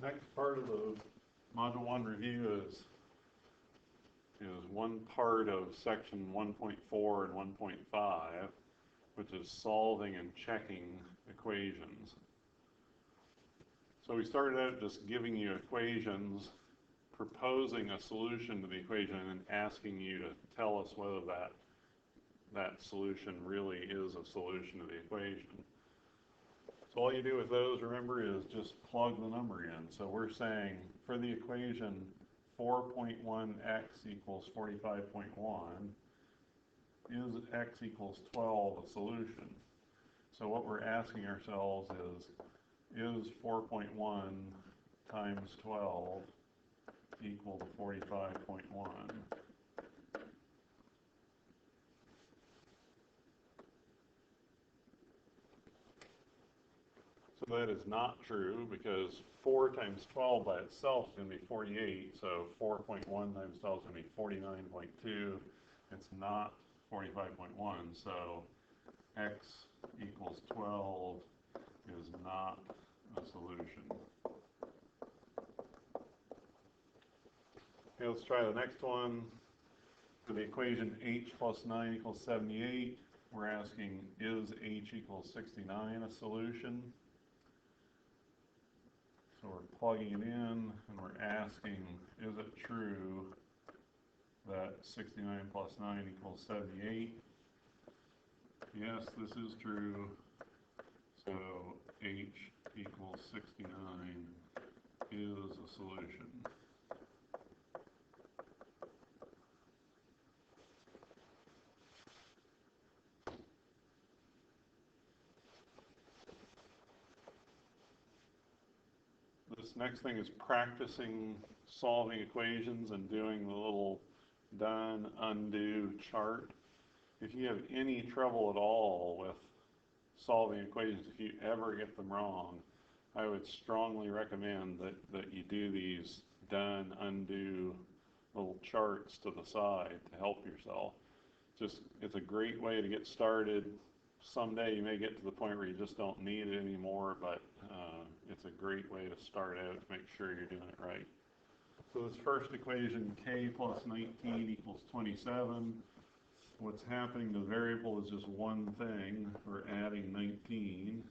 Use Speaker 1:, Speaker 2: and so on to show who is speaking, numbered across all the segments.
Speaker 1: Next part of the Module 1 review is one part of section 1.4 and 1.5, which is solving and checking equations. So we started out just giving you equations, proposing a solution to the equation, and asking you to tell us whether that solution really is a solution to the equation. So all you do with those, remember, is just plug the number in. So we're saying for the equation 4.1x equals 45.1, is x equals 12 a solution? So what we're asking ourselves is 4.1 times 12 equal to 45.1? So that is not true, because 4 times 12 by itself is going to be 48, so 4.1 times 12 is going to be 49.2. It's not 45.1, so x equals 12 is not a solution. Okay, let's try the next one. For the equation h plus 9 equals 78, we're asking, is h equals 69 a solution? So we're plugging it in, and we're asking, is it true that 69 plus 9 equals 78? Yes, this is true. So h equals 69 is a solution. This next thing is practicing solving equations and doing the little done, undo chart. If you have any trouble at all with solving equations, if you ever get them wrong, I would strongly recommend that you do these done, undo little charts to the side to help yourself. It's a great way to get started. Someday you may get to the point where you just don't need it anymore, but it's a great way to start out to make sure you're doing it right. So this first equation, k plus 19 equals 27. What's happening to the variable is just one thing. We're adding 19.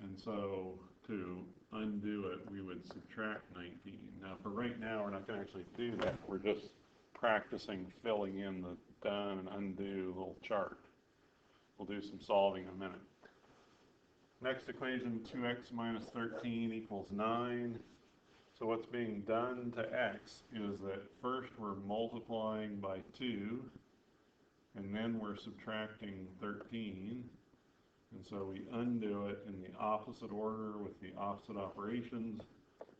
Speaker 1: And so to undo it, we would subtract 19. Now for right now, we're not going to actually do that. We're just practicing filling in the done and undo little chart. We'll do some solving in a minute. Next equation, 2x minus 13 equals 9. So what's being done to x is that first we're multiplying by 2, and then we're subtracting 13. And so we undo it in the opposite order with the opposite operations.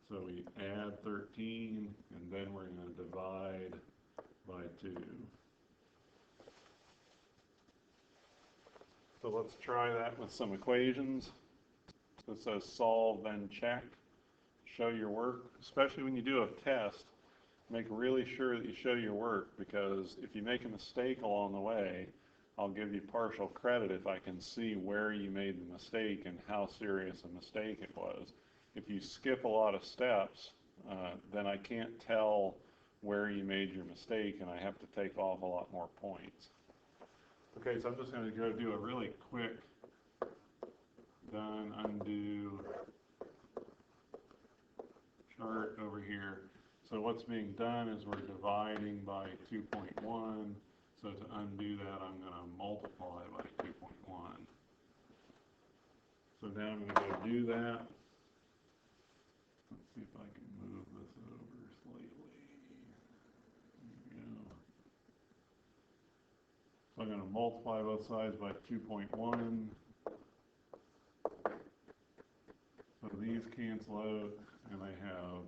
Speaker 1: So we add 13, and then we're going to divide by 2. So let's try that with some equations. So it says solve, then check. Show your work. Especially when you do a test, make really sure that you show your work, because if you make a mistake along the way, I'll give you partial credit if I can see where you made the mistake and how serious a mistake it was. If you skip a lot of steps, then I can't tell where you made your mistake, and I have to take off a lot more points. Okay, so I'm just going to go do a really quick done, undo chart over here. So what's being done is we're dividing by 2.1. So to undo that, I'm going to multiply by 2.1. So now I'm going to go do that. Let's see if I can move this over slightly. There we go. So I'm going to multiply both sides by 2.1. So these cancel out, and I have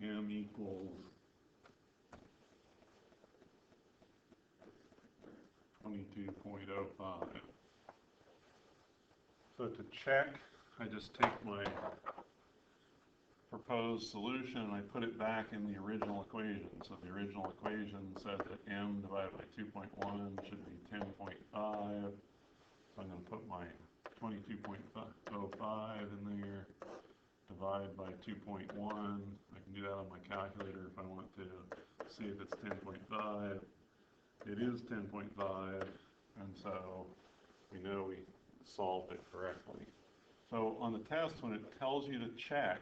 Speaker 1: m equals 22.05. So to check, I just take my proposed solution and I put it back in the original equation. So the original equation said that m divided by 2.1 should be 10.5. So I'm going to put my 22.05 in there, divide by 2.1. I can do that on my calculator if I want to see if it's 10.5. It is 10.5, and so we know we solved it correctly. So on the test, when it tells you to check,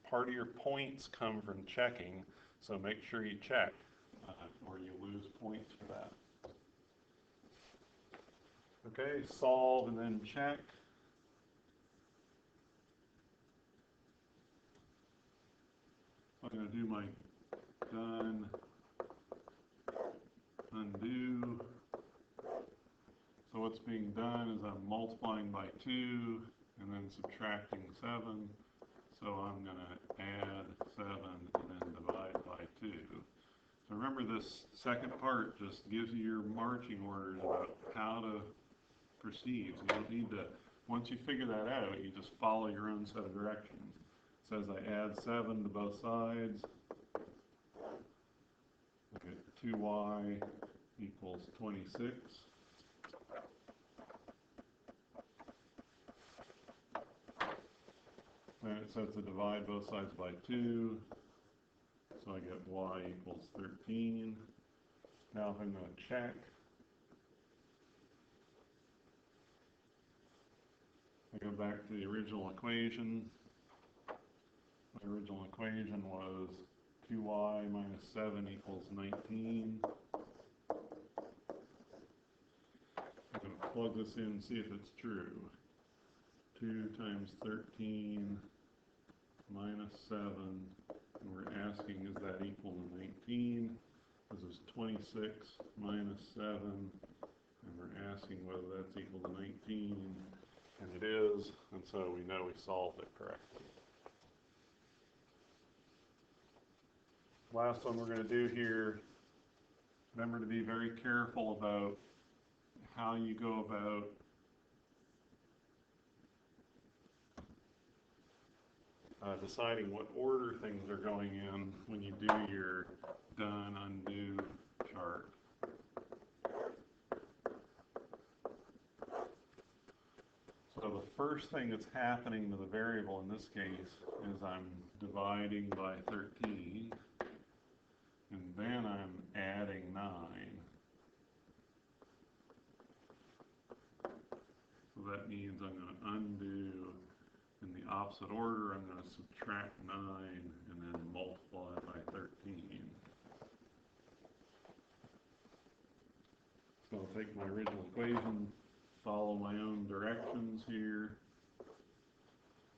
Speaker 1: part of your points come from checking, so make sure you check, or you lose points for that. Okay, solve and then check. I'm going to do my done, undo. So what's being done is I'm multiplying by 2 and then subtracting 7. So I'm going to add 7 and then divide by 2. So remember, this second part just gives you your marching orders about how to proceed. So you don't need to, once you figure that out, you just follow your own set of directions. It says I add 7 to both sides. Look at 2y equals 26. Then it says to divide both sides by 2. So I get y equals 13. Now if I'm going to check, I go back to the original equation. My original equation was 2y minus 7 equals 19. I'm going to plug this in and see if it's true. 2 times 13 minus 7, and we're asking, is that equal to 19? This is 26 minus 7, and we're asking whether that's equal to 19, and it is, and so we know we solved it correctly. Last one we're going to do here, remember to be very careful about how you go about deciding what order things are going in when you do your done, undo chart. So the first thing that's happening to the variable in this case is I'm dividing by 13, and then I'm adding 9. So that means I'm going to undo in the opposite order. I'm going to subtract 9 and then multiply by 13. So I'll take my original equation, follow my own directions here.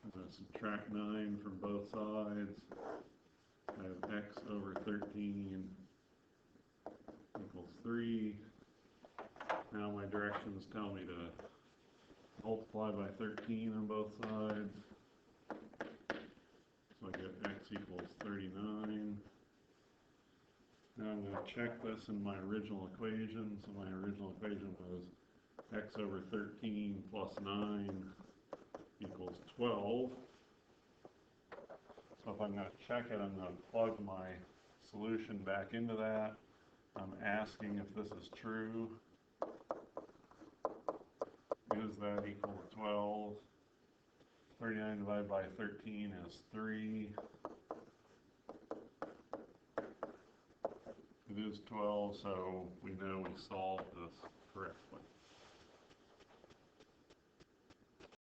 Speaker 1: I'm going to subtract 9 from both sides. I have x over 13 equals 3. Now my directions tell me to multiply by 13 on both sides. So I get x equals 39. Now I'm going to check this in my original equation. So my original equation was x over 13 plus 9 equals 12. So if I'm going to check it, I'm going to plug my solution back into that. I'm asking if this is true. Is that equal to 12? 39 divided by 13 is 3. It is 12, so we know we solved this correctly.